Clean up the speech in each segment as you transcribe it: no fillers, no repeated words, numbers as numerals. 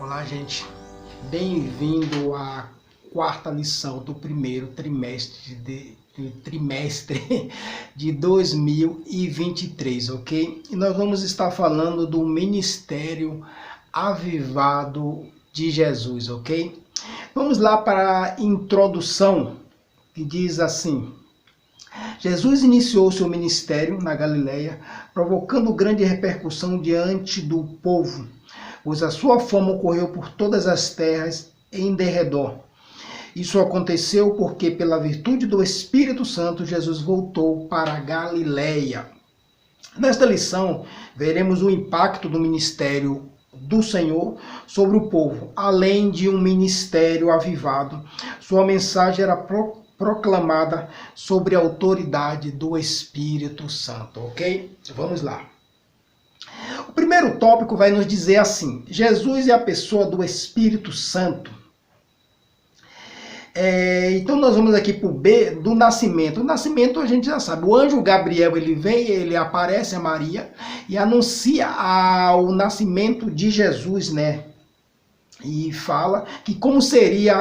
Olá, gente. Bem-vindo à quarta lição do primeiro trimestre de 2023, ok? E nós vamos estar falando do ministério avivado de Jesus, ok? Vamos lá para a introdução, que diz assim: Jesus iniciou seu ministério na Galileia, provocando grande repercussão diante do povo, pois a sua fama ocorreu por todas as terras em derredor. Isso aconteceu porque, pela virtude do Espírito Santo, Jesus voltou para a Galileia. Nesta lição, veremos o impacto do ministério do Senhor sobre o povo, além de um ministério avivado. Sua mensagem era proclamada sobre a autoridade do Espírito Santo, ok? Vamos lá. O primeiro tópico vai nos dizer assim: Jesus é a pessoa do Espírito Santo. Então nós vamos aqui para o B, do nascimento. O nascimento a gente já sabe. O anjo Gabriel, ele vem, ele aparece a Maria e anuncia o nascimento de Jesus, né? E fala que como seria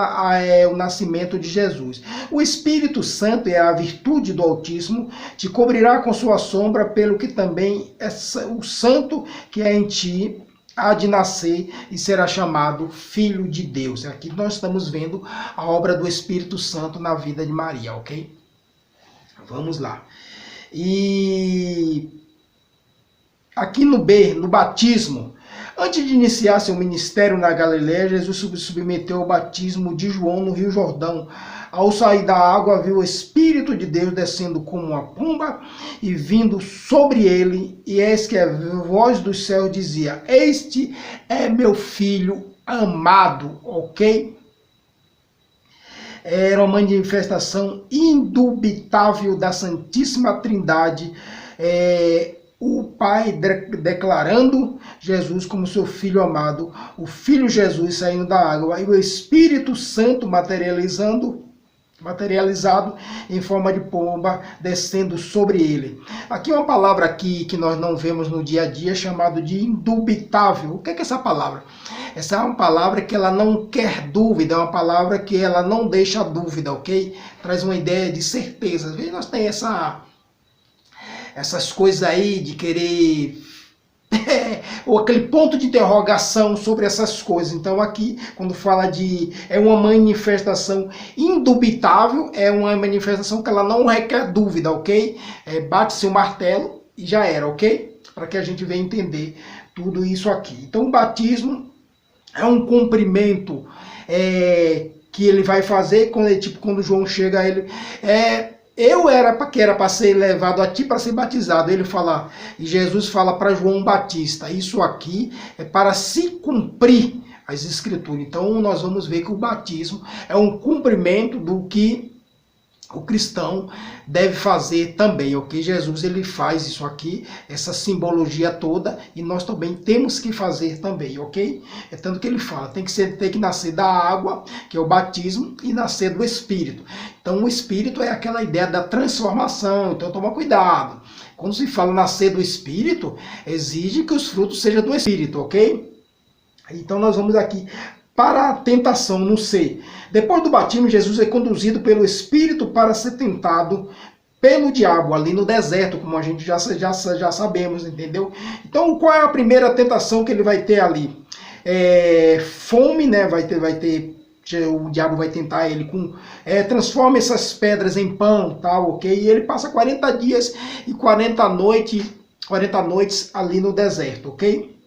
o nascimento de Jesus. O Espírito Santo é a virtude do Altíssimo, te cobrirá com sua sombra, pelo que também o santo que é em ti há de nascer e será chamado Filho de Deus. Aqui nós estamos vendo a obra do Espírito Santo na vida de Maria, ok? Vamos lá. E aqui no B, no batismo, antes de iniciar seu ministério na Galileia, Jesus se submeteu ao batismo de João no Rio Jordão. Ao sair da água, viu o Espírito de Deus descendo como uma pomba e vindo sobre ele, e eis que a voz do céu dizia: "Este é meu filho amado", ok? Era uma manifestação indubitável da Santíssima Trindade, o Pai declarando Jesus como seu Filho amado, o Filho Jesus saindo da água, e o Espírito Santo materializado em forma de pomba, descendo sobre ele. Aqui uma palavra aqui que nós não vemos no dia a dia, chamado de indubitável. O que é essa palavra? Essa é uma palavra que ela não quer dúvida, é uma palavra que ela não deixa dúvida, ok? Traz uma ideia de certeza. Às vezes nós temos essas coisas aí de querer ou aquele ponto de interrogação sobre essas coisas. Então aqui, quando fala de uma manifestação indubitável, é uma manifestação que ela não requer dúvida, ok? Bate-se o martelo e já era, ok? Para que a gente venha entender tudo isso aqui. Então o batismo é um cumprimento que ele vai fazer quando João chega a ele. Eu era para ser levado a ti para ser batizado. Ele fala, e Jesus fala para João Batista: isso aqui é para se cumprir as Escrituras. Então nós vamos ver que o batismo é um cumprimento do que o cristão deve fazer também, ok? Jesus, ele faz isso aqui, essa simbologia toda, e nós também temos que fazer também, ok? É tanto que ele fala, tem que nascer da água, que é o batismo, e nascer do Espírito. Então o Espírito é aquela ideia da transformação, então toma cuidado. Quando se fala nascer do Espírito, exige que os frutos sejam do Espírito, ok? Então nós vamos aqui para a tentação no C. Depois do batismo, Jesus é conduzido pelo Espírito para ser tentado pelo diabo ali no deserto, como a gente já sabemos, entendeu? Então, qual é a primeira tentação que ele vai ter ali? Fome, né? O diabo vai tentar ele com transforma essas pedras em pão, tal, ok? E ele passa 40 dias e 40 noites ali no deserto, ok?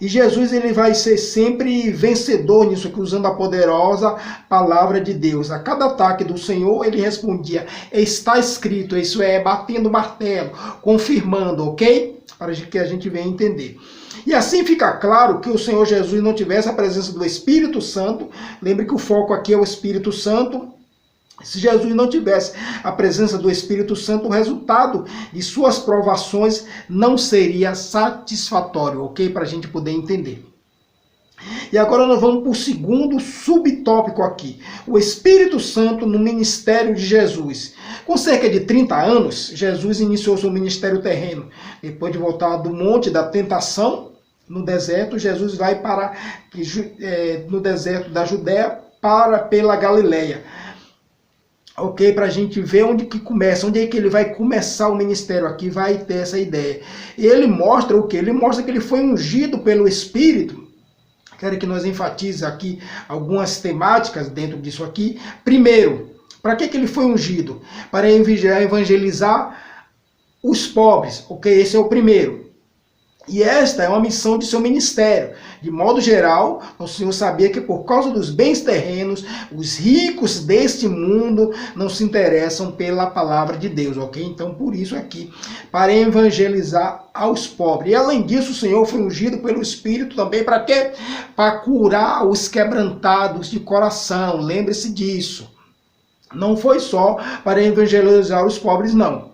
E Jesus, ele vai ser sempre vencedor nisso aqui, usando a poderosa palavra de Deus. A cada ataque do Senhor, ele respondia: está escrito. Isso é batendo martelo, confirmando, ok? Para que a gente venha entender. E assim fica claro que o Senhor Jesus não tivesse a presença do Espírito Santo. Lembre que o foco aqui é o Espírito Santo. Se Jesus não tivesse a presença do Espírito Santo, o resultado de suas provações não seria satisfatório, ok? Para a gente poder entender. E agora nós vamos para o segundo subtópico aqui. O Espírito Santo no ministério de Jesus. Com cerca de 30 anos, Jesus iniciou seu ministério terreno. Depois de voltar do monte da tentação, no deserto, Jesus vai para no deserto da Judéia pela Galileia. Ok? Para a gente ver onde que começa, onde é que ele vai começar o ministério aqui, vai ter essa ideia. E ele mostra o que? Ele mostra que ele foi ungido pelo Espírito. Quero que nós enfatize aqui algumas temáticas dentro disso aqui. Primeiro, para que ele foi ungido? Para evangelizar os pobres, ok? Esse é o primeiro. E esta é uma missão de seu ministério. De modo geral, o Senhor sabia que por causa dos bens terrenos, os ricos deste mundo não se interessam pela palavra de Deus, ok? Então, por isso aqui, para evangelizar aos pobres. E além disso, o Senhor foi ungido pelo Espírito também para quê? Para curar os quebrantados de coração. Lembre-se disso. Não foi só para evangelizar os pobres, não.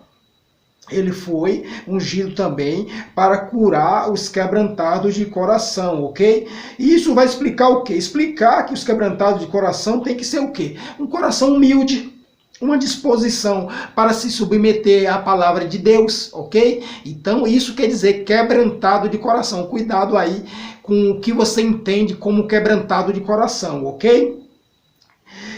Ele foi ungido também para curar os quebrantados de coração, ok? E isso vai explicar o quê? Explicar que os quebrantados de coração tem que ser o quê? Um coração humilde, uma disposição para se submeter à palavra de Deus, ok? Então isso quer dizer quebrantado de coração. Cuidado aí com o que você entende como quebrantado de coração, ok?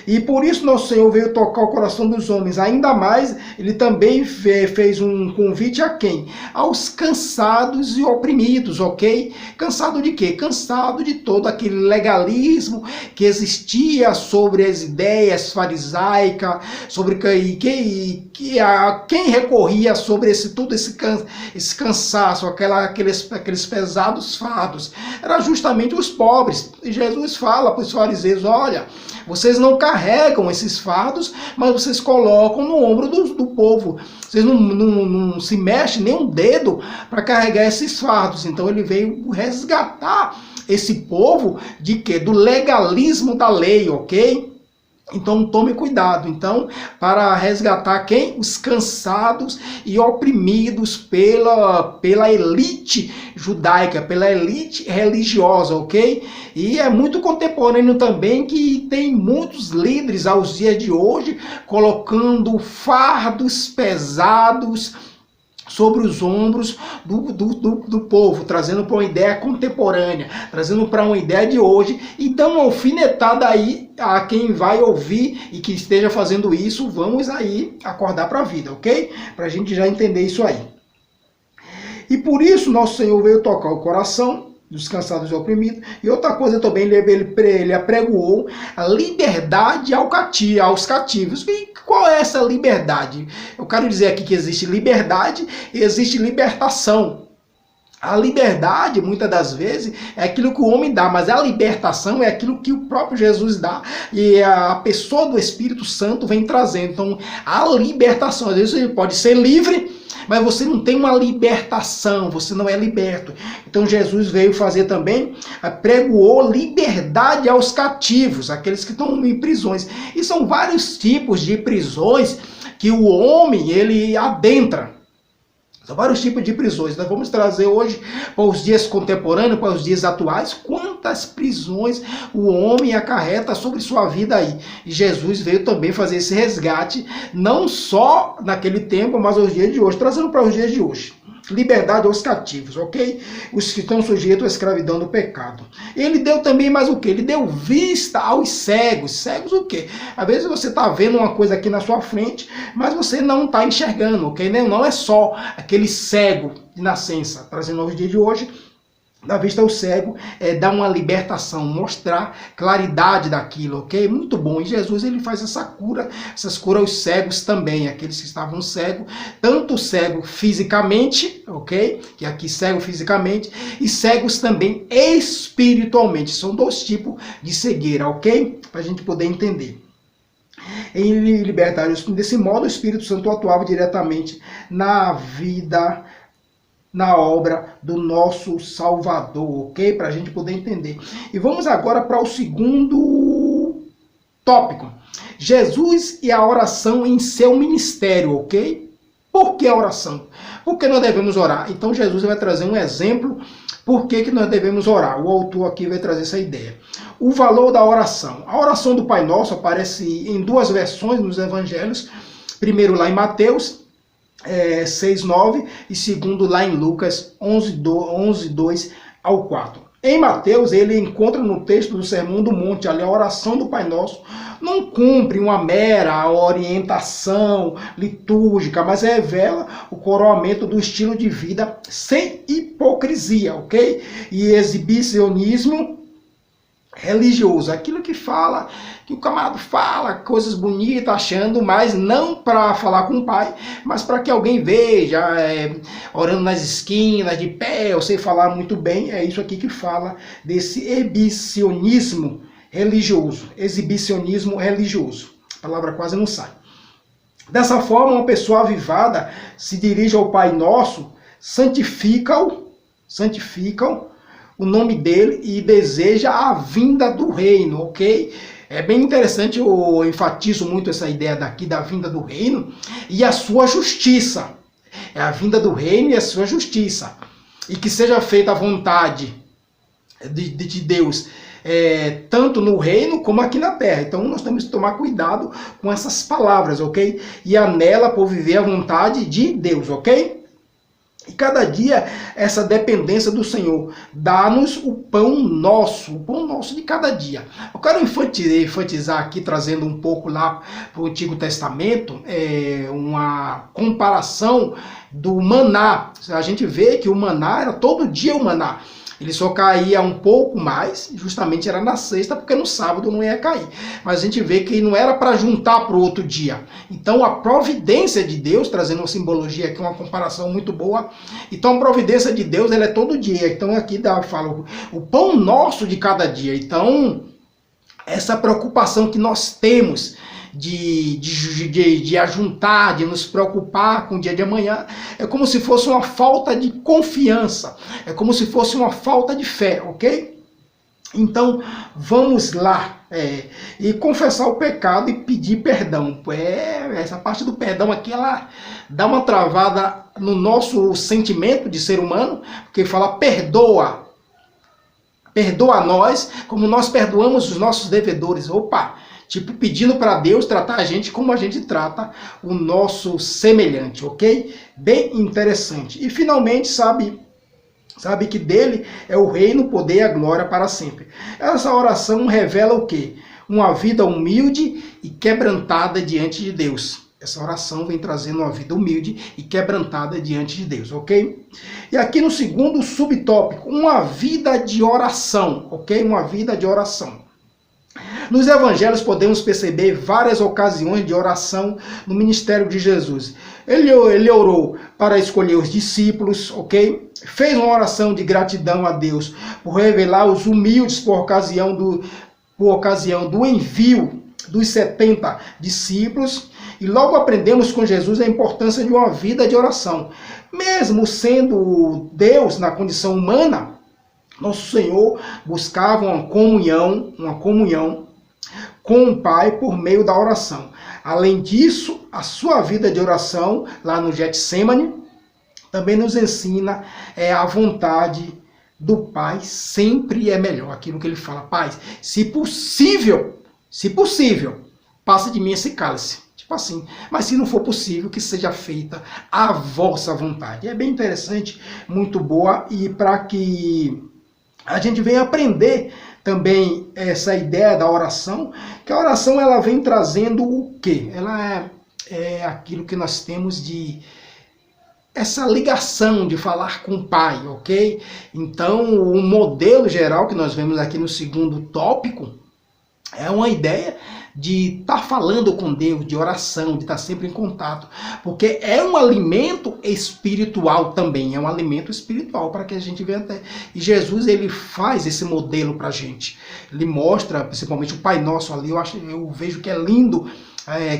E por isso nosso Senhor veio tocar o coração dos homens. Ainda mais, ele também fez um convite a quem? Aos cansados e oprimidos, ok? Cansado de quê? Cansado de todo aquele legalismo que existia sobre as ideias farisaicas, sobre quem recorria sobre todo esse cansaço, aqueles pesados fardos. Era justamente os pobres. E Jesus fala para os fariseus, olha, vocês não carregam esses fardos, mas vocês colocam no ombro do povo. Vocês não se mexem nem um dedo para carregar esses fardos. Então ele veio resgatar esse povo de quê? Do legalismo da lei, ok? Então tome cuidado. Então, para resgatar quem? Os cansados e oprimidos pela elite judaica, pela elite religiosa, ok? E é muito contemporâneo também que tem muitos líderes aos dias de hoje colocando fardos pesados sobre os ombros do povo, trazendo para uma ideia contemporânea, trazendo para uma ideia de hoje, e dando uma alfinetada aí a quem vai ouvir e que esteja fazendo isso. Vamos aí acordar para a vida, ok? Para a gente já entender isso aí. E por isso nosso Senhor veio tocar o coração dos cansados e oprimidos. E outra coisa também, ele apregoou a liberdade aos cativos. E qual é essa liberdade? Eu quero dizer aqui que existe liberdade e existe libertação. A liberdade, muitas das vezes, é aquilo que o homem dá, mas a libertação é aquilo que o próprio Jesus dá e a pessoa do Espírito Santo vem trazendo. Então, a libertação, às vezes você pode ser livre, mas você não tem uma libertação, você não é liberto. Então Jesus veio fazer também, pregoou liberdade aos cativos, aqueles que estão em prisões. E são vários tipos de prisões que o homem, ele adentra. São vários tipos de prisões. Nós vamos trazer hoje para os dias contemporâneos, para os dias atuais, quantas prisões o homem acarreta sobre sua vida aí. E Jesus veio também fazer esse resgate, não só naquele tempo, mas aos dias de hoje, trazendo para os dias de hoje. Liberdade aos cativos, ok? Os que estão sujeitos à escravidão do pecado. Ele deu também mais o quê? Ele deu vista aos cegos. Cegos o quê? Às vezes você está vendo uma coisa aqui na sua frente, mas você não está enxergando, ok? Não é só aquele cego de nascença. Trazendo aos dias de hoje, da vista ao cego, dar uma libertação, mostrar claridade daquilo, ok? Muito bom. E Jesus, ele faz essas curas aos cegos também, aqueles que estavam cegos, tanto cego fisicamente, ok? Que aqui cego fisicamente, e cegos também espiritualmente. São dois tipos de cegueira, ok? Para a gente poder entender. Em libertar desse modo, o Espírito Santo atuava diretamente na vida, na obra do nosso Salvador, ok? Para a gente poder entender. E vamos agora para o segundo tópico. Jesus e a oração em seu ministério, ok? Por que a oração? Por que nós devemos orar? Então Jesus vai trazer um exemplo por que nós devemos orar. O autor aqui vai trazer essa ideia. O valor da oração. A oração do Pai Nosso aparece em duas versões nos evangelhos. Primeiro lá em Mateus 6:9 e segundo lá em Lucas 11:2 ao 4. Em Mateus, ele encontra no texto do Sermão do Monte, ali a oração do Pai Nosso, não cumpre uma mera orientação litúrgica, mas revela o coroamento do estilo de vida sem hipocrisia, ok? E exibicionismo religioso, aquilo que fala, que o camarada fala coisas bonitas, achando, mas não para falar com o Pai, mas para que alguém veja, orando nas esquinas, de pé, eu sei falar muito bem, é isso aqui que fala desse exibicionismo religioso, a palavra quase não sai. Dessa forma, uma pessoa avivada se dirige ao Pai Nosso, santifica-o o nome dele e deseja a vinda do reino, ok? É bem interessante, eu enfatizo muito essa ideia daqui da vinda do reino e a sua justiça. É a vinda do reino e a sua justiça. E que seja feita a vontade de Deus, tanto no reino como aqui na terra. Então nós temos que tomar cuidado com essas palavras, ok? E anela por viver a vontade de Deus, ok? E cada dia essa dependência do Senhor. Dá-nos o pão nosso de cada dia. Eu quero enfatizar aqui, trazendo um pouco lá para o Antigo Testamento, uma comparação do maná. A gente vê que o maná era todo dia o maná. Ele só caía um pouco mais, justamente era na sexta, porque no sábado não ia cair. Mas a gente vê que não era para juntar para o outro dia. Então a providência de Deus, trazendo uma simbologia aqui, uma comparação muito boa. Então a providência de Deus, ela é todo dia. Então aqui fala o pão nosso de cada dia. Então essa preocupação que nós temos de ajuntar, de nos preocupar com o dia de amanhã, é como se fosse uma falta de confiança, é como se fosse uma falta de fé, ok? Então, vamos lá e confessar o pecado e pedir perdão. Essa parte do perdão aqui, ela dá uma travada no nosso sentimento de ser humano, porque fala perdoa nós, como nós perdoamos os nossos devedores. Opa! Tipo, pedindo para Deus tratar a gente como a gente trata o nosso semelhante, ok? Bem interessante. E finalmente, sabe que dele é o reino, o poder e a glória para sempre. Essa oração revela o quê? Uma vida humilde e quebrantada diante de Deus. Essa oração vem trazendo uma vida humilde e quebrantada diante de Deus, ok? E aqui no segundo subtópico, uma vida de oração, ok? Uma vida de oração. Nos evangelhos podemos perceber várias ocasiões de oração no ministério de Jesus. Ele orou para escolher os discípulos, ok? Fez uma oração de gratidão a Deus por revelar os humildes por ocasião do envio dos 70 discípulos. E logo aprendemos com Jesus a importância de uma vida de oração. Mesmo sendo Deus na condição humana, nosso Senhor buscava uma comunhão com o Pai por meio da oração. Além disso, a sua vida de oração, lá no Getsemane, também nos ensina a vontade do Pai sempre é melhor. Aquilo que ele fala, Pai, se possível, passa de mim esse cálice. Tipo assim, mas se não for possível, que seja feita a vossa vontade. É bem interessante, muito boa, e para que a gente venha aprender também essa ideia da oração, que a oração ela vem trazendo o quê? Ela é aquilo que nós temos de essa ligação de falar com o Pai, ok? Então, o modelo geral que nós vemos aqui no segundo tópico é uma ideia de estar falando com Deus, de oração, de estar sempre em contato, porque é um alimento espiritual também, é um alimento espiritual para que a gente venha até. E Jesus, ele faz esse modelo para a gente. Ele mostra, principalmente o Pai Nosso ali, eu vejo que é lindo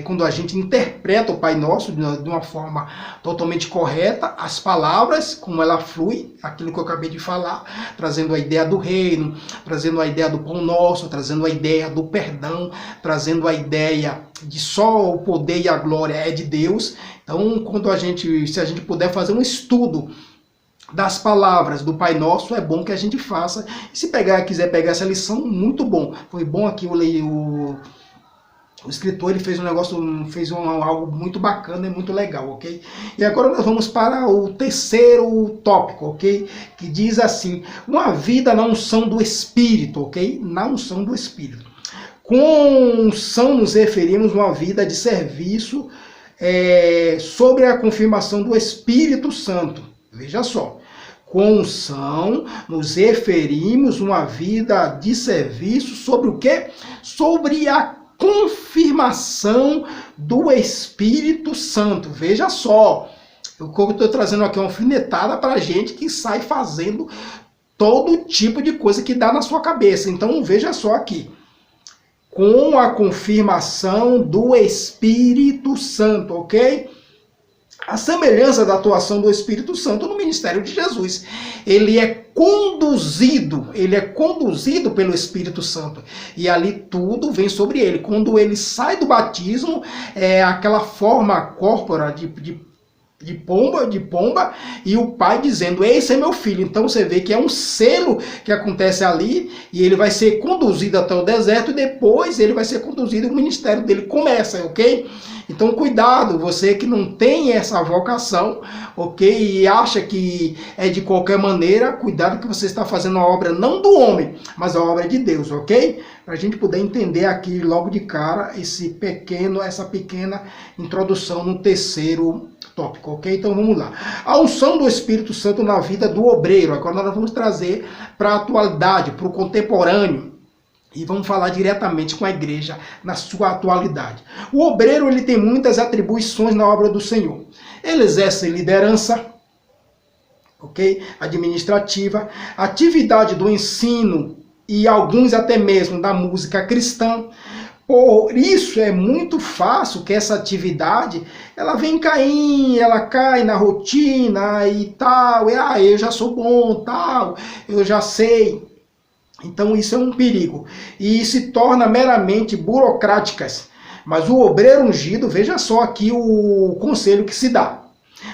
quando a gente interpreta o Pai Nosso de uma forma totalmente correta, as palavras, como ela flui, aquilo que eu acabei de falar, trazendo a ideia do reino, trazendo a ideia do pão nosso, trazendo a ideia do perdão, trazendo a ideia de só o poder e a glória é de Deus. Então, se a gente puder fazer um estudo das palavras do Pai Nosso, é bom que a gente faça. E se quiser pegar essa lição, muito bom. Foi bom aqui eu leio O escritor ele fez um negócio, algo muito bacana e muito legal, ok? E agora nós vamos para o terceiro tópico, ok? Que diz assim, uma vida na unção do Espírito, ok? Na unção do Espírito. Com unção nos referimos a uma vida de serviço sobre a confirmação do Espírito Santo. Veja só. Com unção, nos referimos a uma vida de serviço sobre o quê? Sobre a confirmação do Espírito Santo. Veja só, eu estou trazendo aqui uma alfinetada para a gente que sai fazendo todo tipo de coisa que dá na sua cabeça. Então veja só aqui. Com a confirmação do Espírito Santo, ok? A semelhança da atuação do Espírito Santo no ministério de Jesus. Ele é conduzido pelo Espírito Santo. E ali tudo vem sobre ele. Quando ele sai do batismo, é aquela forma corpórea de pomba, e o pai dizendo, esse é meu filho. Então você vê que é um selo que acontece ali, e ele vai ser conduzido até o deserto, e depois ele vai ser conduzido, o ministério dele começa, ok? Então cuidado, você que não tem essa vocação, ok? E acha que é de qualquer maneira, cuidado que você está fazendo a obra não do homem, mas a obra de Deus, ok? Para a gente poder entender aqui logo de cara essa pequena introdução no terceiro tópico, ok? Então vamos lá. A unção do Espírito Santo na vida do obreiro. Agora nós vamos trazer para a atualidade, para o contemporâneo. E vamos falar diretamente com a igreja na sua atualidade. O obreiro ele tem muitas atribuições na obra do Senhor. Ele exerce liderança, ok? Administrativa, atividade do ensino e alguns até mesmo da música cristã. Por isso é muito fácil que essa atividade ela vem caindo, ela cai na rotina e tal. Eu já sou bom, tal, eu já sei. Então isso é um perigo. E se torna meramente burocráticas. Mas o obreiro ungido, veja só aqui o conselho que se dá.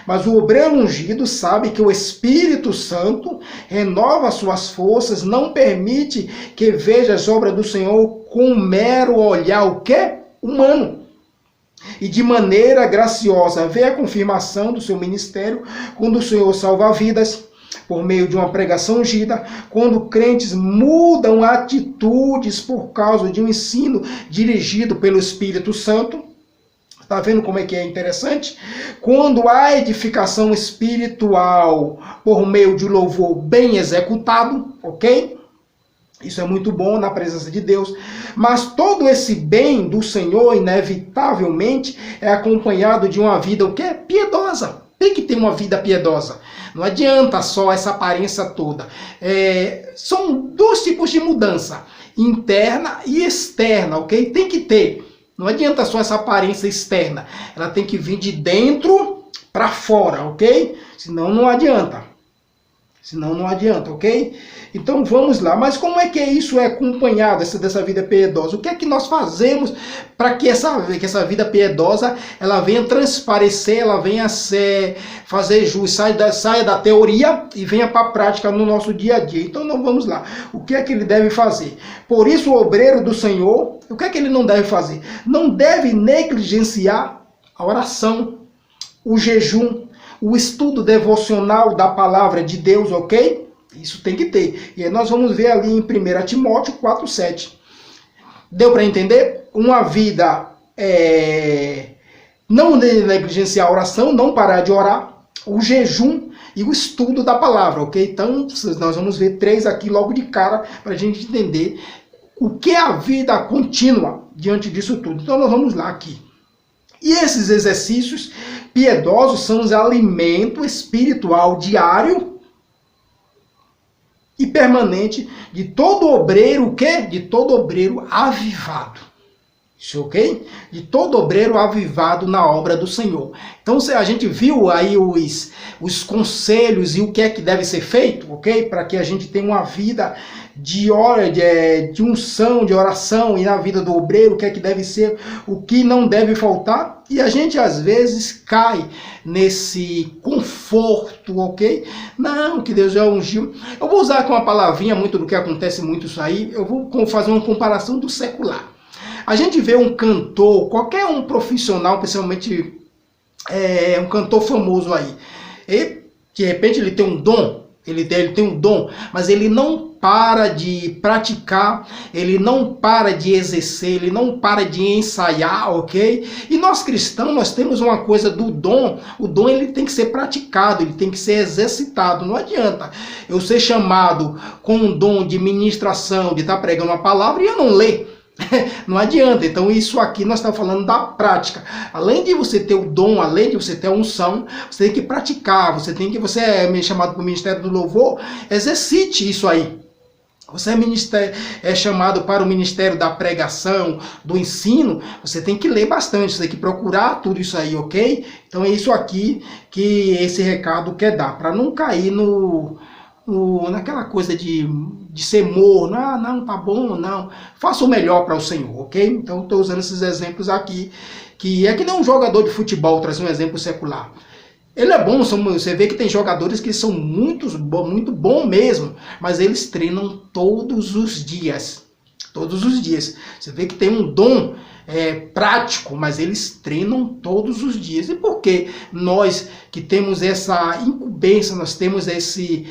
Mas o obreiro ungido sabe que o Espírito Santo renova suas forças, não permite que veja as obras do Senhor com um mero olhar, o quê? Humano. E de maneira graciosa vê a confirmação do seu ministério quando o Senhor salva vidas, por meio de uma pregação ungida, quando crentes mudam atitudes por causa de um ensino dirigido pelo Espírito Santo. Está vendo como é que é interessante? Quando há edificação espiritual por meio de louvor bem executado, ok? Isso é muito bom na presença de Deus. Mas todo esse bem do Senhor, inevitavelmente, é acompanhado de uma vida, o quê? Piedosa. Tem que ter uma vida piedosa. Não adianta só essa aparência toda. São dois tipos de mudança, interna e externa, ok? Tem que ter. Não adianta só essa aparência externa. Ela tem que vir de dentro para fora, ok? Senão não adianta. Ok? Então vamos lá. Mas como é que isso é acompanhado, dessa vida piedosa? O que é que nós fazemos para que essa vida piedosa ela venha transparecer, ela venha fazer jus, saia da teoria e venha para a prática no nosso dia a dia? Então não vamos lá. O que é que ele deve fazer? Por isso o obreiro do Senhor, o que é que ele não deve fazer? Não deve negligenciar a oração, o jejum, o estudo devocional da palavra de Deus, ok? Isso tem que ter. E aí nós vamos ver ali em 1 Timóteo 4,7. Deu para entender? Uma vida não negligenciar a oração, não parar de orar, o jejum e o estudo da palavra, ok? Então nós vamos ver 3 aqui logo de cara para a gente entender o que é a vida contínua diante disso tudo. Então nós vamos lá aqui. E esses exercícios piedosos são os alimento espiritual diário e permanente de todo obreiro, o quê? De todo obreiro avivado. Isso, ok? De todo obreiro avivado na obra do Senhor. Então a gente viu aí os conselhos e o que é que deve ser feito, ok? Para que a gente tenha uma vida de unção, de oração, e na vida do obreiro, o que é que deve ser, o que não deve faltar. E a gente às vezes cai nesse conforto, ok? Não, que Deus já ungiu. Eu vou usar com uma palavrinha muito do que acontece muito isso aí, eu vou fazer uma comparação do secular. A gente vê um cantor, qualquer um profissional, principalmente um cantor famoso aí, e de repente ele tem um dom, ele tem um dom, mas ele não para de praticar, ele não para de exercer, ele não para de ensaiar, ok? E nós cristãos, nós temos uma coisa do dom, o dom ele tem que ser praticado, ele tem que ser exercitado, não adianta eu ser chamado com um dom de ministração, de estar pregando uma palavra e eu não ler. Não adianta. Então isso aqui nós estamos falando da prática. Além de você ter o dom, além de você ter a unção, você tem que praticar, você é chamado para o ministério do louvor, exercite isso aí. Você é chamado para o ministério da pregação, do ensino, você tem que ler bastante, você tem que procurar tudo isso aí, ok? Então é isso aqui que esse recado quer dar, para não cair naquela coisa de ser morno, não, tá bom, não. Faça o melhor para o Senhor, ok? Então estou usando esses exemplos aqui, que é que nem um jogador de futebol, trazer um exemplo secular. Ele é bom, você vê que tem jogadores que são muito bom mesmo, mas eles treinam todos os dias. Todos os dias. Você vê que tem um dom prático, mas eles treinam todos os dias. E por que nós que temos essa incumbência, nós temos esse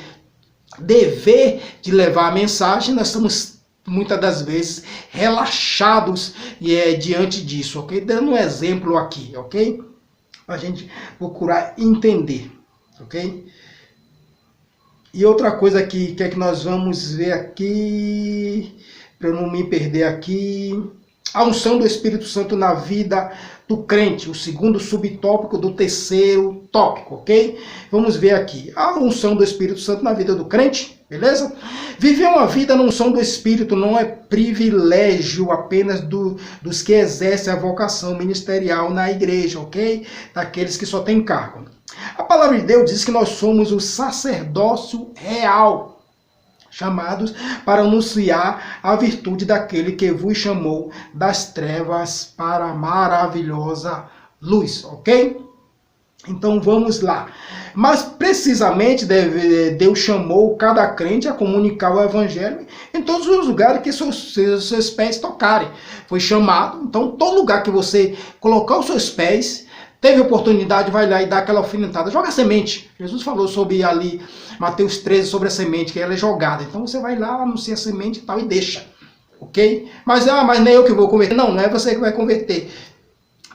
dever de levar a mensagem, nós estamos muitas das vezes relaxados diante disso, ok? Dando um exemplo aqui, ok? Para a gente procurar entender, ok? E outra coisa que é que nós vamos ver aqui, para eu não me perder aqui, a unção do Espírito Santo na vida do crente, o segundo subtópico do terceiro tópico, ok? Vamos ver aqui, a unção do Espírito Santo na vida do crente, beleza? Viver uma vida na unção do Espírito não é privilégio apenas dos que exercem a vocação ministerial na igreja, ok? Daqueles que só têm cargo. A palavra de Deus diz que nós somos o sacerdócio real, chamados para anunciar a virtude daquele que vos chamou das trevas para a maravilhosa luz, ok? Então vamos lá. Mas precisamente Deus chamou cada crente a comunicar o evangelho em todos os lugares que seus pés tocarem. Foi chamado, então todo lugar que você colocar os seus pés, teve oportunidade, vai lá e dá aquela alfinetada. Joga a semente. Jesus falou sobre ali, Mateus 13, sobre a semente, que ela é jogada. Então você vai lá, anuncia a semente e tal e deixa. Ok? Mas nem eu que vou converter. Não é você que vai converter.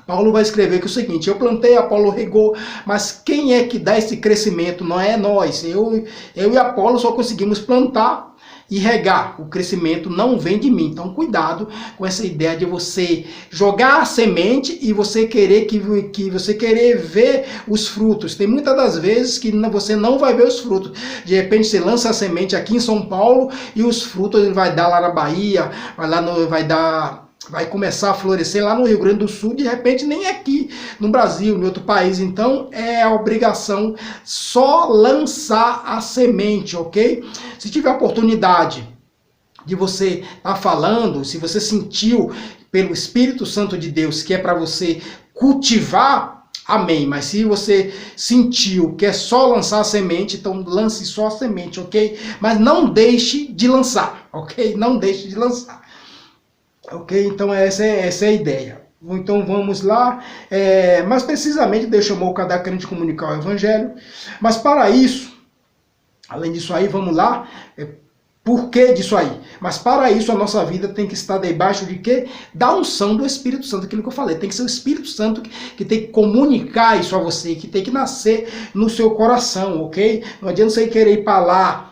Paulo vai escrever que é o seguinte: eu plantei, Apolo regou, mas quem é que dá esse crescimento? Não é nós. Eu e Apolo só conseguimos plantar e regar. O crescimento não vem de mim. Então cuidado com essa ideia de você jogar a semente e você querer que você querer ver os frutos. Tem muitas das vezes que você não vai ver os frutos. De repente você lança a semente aqui em São Paulo e os frutos ele vai dar lá na Bahia, vai começar a florescer lá no Rio Grande do Sul, de repente nem aqui no Brasil, em outro país. Então é a obrigação só lançar a semente, ok? Se tiver a oportunidade de você estar falando, se você sentiu pelo Espírito Santo de Deus que é para você cultivar, amém. Mas se você sentiu que é só lançar a semente, então lance só a semente, ok? Mas não deixe de lançar, ok? Não deixe de lançar. Ok? Então essa é a ideia. Então vamos lá. Mas precisamente Deus chamou cada crente a comunicar o evangelho. Mas para isso, além disso aí, vamos lá. Por que disso aí? Mas para isso a nossa vida tem que estar debaixo de quê? Da unção do Espírito Santo, aquilo que eu falei. Tem que ser o Espírito Santo que tem que comunicar isso a você, que tem que nascer no seu coração, ok? Não adianta você querer ir para lá.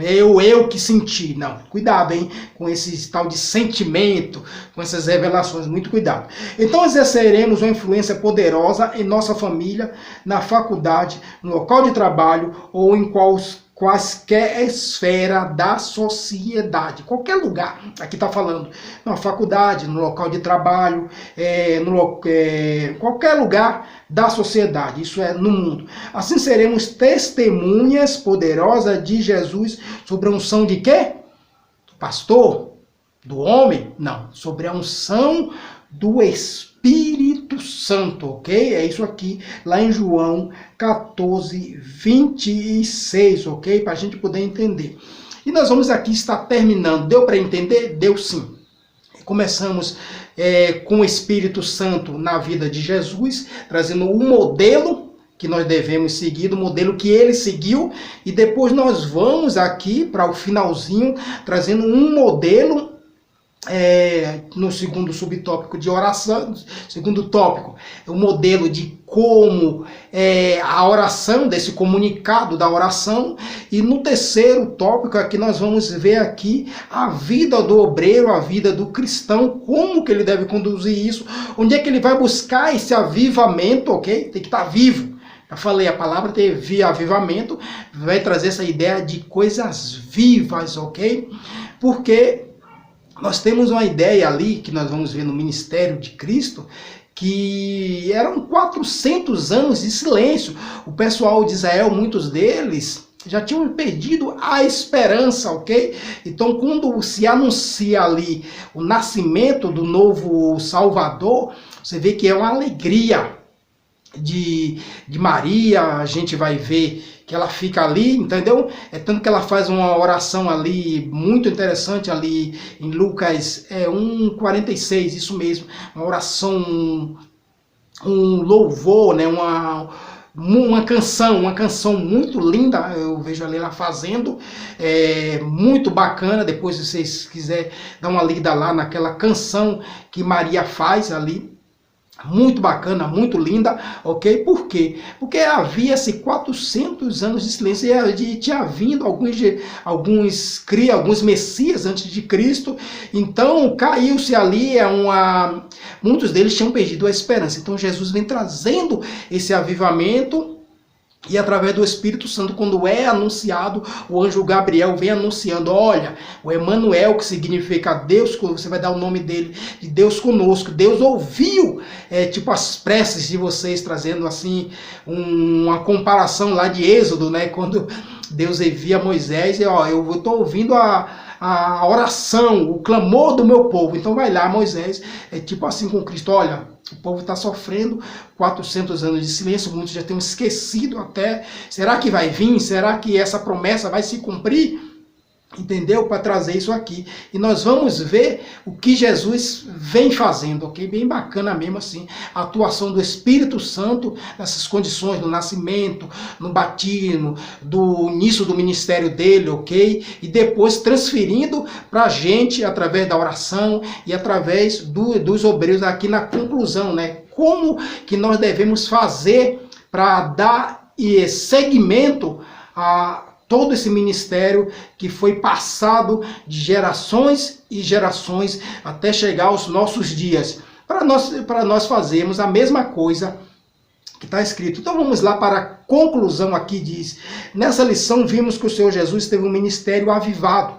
Eu que senti. Não, cuidado, hein? Com esse tal de sentimento, com essas revelações, muito cuidado. Então exerceremos uma influência poderosa em nossa família, na faculdade, no local de trabalho ou em quaisquer esfera da sociedade. Qualquer lugar, aqui está falando, na faculdade, no local de trabalho, qualquer lugar da sociedade, isso é no mundo. Assim seremos testemunhas poderosas de Jesus sobre a unção de quê? Do pastor? Do homem? Não, sobre a unção do Espírito Santo, ok? É isso aqui, lá em João 14, 26, ok? Para a gente poder entender. E nós vamos aqui estar terminando. Deu para entender? Deu sim. Começamos com o Espírito Santo na vida de Jesus, trazendo um modelo que nós devemos seguir, do modelo que ele seguiu, e depois nós vamos aqui para o finalzinho, trazendo um modelo no segundo subtópico de oração, segundo tópico, o modelo de como a oração, desse comunicado da oração, e no terceiro tópico aqui nós vamos ver aqui a vida do obreiro, a vida do cristão, como que ele deve conduzir isso, onde é que ele vai buscar esse avivamento, ok? Tem que estar vivo. Já falei, a palavra teve avivamento, vai trazer essa ideia de coisas vivas, ok? Porque nós temos uma ideia ali, que nós vamos ver no ministério de Cristo, que eram 400 anos de silêncio. O pessoal de Israel, muitos deles, já tinham perdido a esperança, ok? Então, quando se anuncia ali o nascimento do novo Salvador, você vê que é uma alegria de Maria. A gente vai ver que ela fica ali, entendeu? É tanto que ela faz uma oração ali muito interessante ali em Lucas 1:46, isso mesmo, uma oração, um louvor, né? Uma canção muito linda, eu vejo ali ela fazendo, muito bacana. Depois, se vocês quiserem dar uma lida lá naquela canção que Maria faz ali, muito bacana, muito linda, ok? Por quê? Porque havia 400 anos de silêncio e tinha vindo alguns messias antes de Cristo, então caiu-se ali, muitos deles tinham perdido a esperança. Então Jesus vem trazendo esse avivamento, e através do Espírito Santo, quando é anunciado, o anjo Gabriel vem anunciando, olha, o Emanuel, que significa Deus, você vai dar o nome dele, de Deus conosco. Deus ouviu, tipo as preces de vocês, trazendo assim uma comparação lá de Êxodo, né? Quando Deus envia Moisés, eu estou ouvindo a oração, o clamor do meu povo. Então vai lá, Moisés, tipo assim com Cristo, olha, o povo está sofrendo 400 anos de silêncio, muitos já tenham esquecido até. Será que vai vir? Será que essa promessa vai se cumprir? Entendeu? Para trazer isso aqui. E nós vamos ver o que Jesus vem fazendo, ok? Bem bacana mesmo assim, a atuação do Espírito Santo nessas condições, no nascimento, no batismo, do início do ministério dele, ok? E depois transferindo para a gente através da oração e através dos obreiros aqui na conclusão, né? Como que nós devemos fazer para dar seguimento a todo esse ministério que foi passado de gerações e gerações até chegar aos nossos dias, para nós fazermos a mesma coisa que está escrito. Então vamos lá para a conclusão aqui, diz: nessa lição vimos que o Senhor Jesus teve um ministério avivado,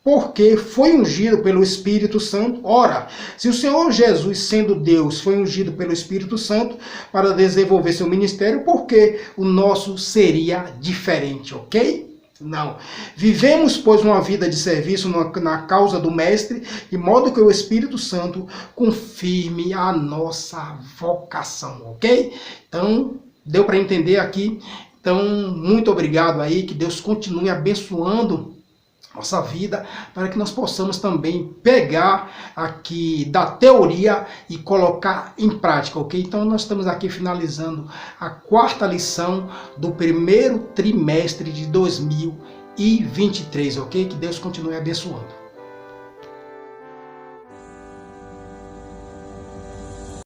porque foi ungido pelo Espírito Santo. Ora, se o Senhor Jesus, sendo Deus, foi ungido pelo Espírito Santo para desenvolver seu ministério, por que o nosso seria diferente, ok? Não. Vivemos, pois, uma vida de serviço na causa do Mestre, de modo que o Espírito Santo confirme a nossa vocação, ok? Então, deu para entender aqui? Então, muito obrigado aí, que Deus continue abençoando nossa vida, para que nós possamos também pegar aqui da teoria e colocar em prática, ok? Então nós estamos aqui finalizando a 4ª lição do primeiro trimestre de 2023, ok? Que Deus continue abençoando.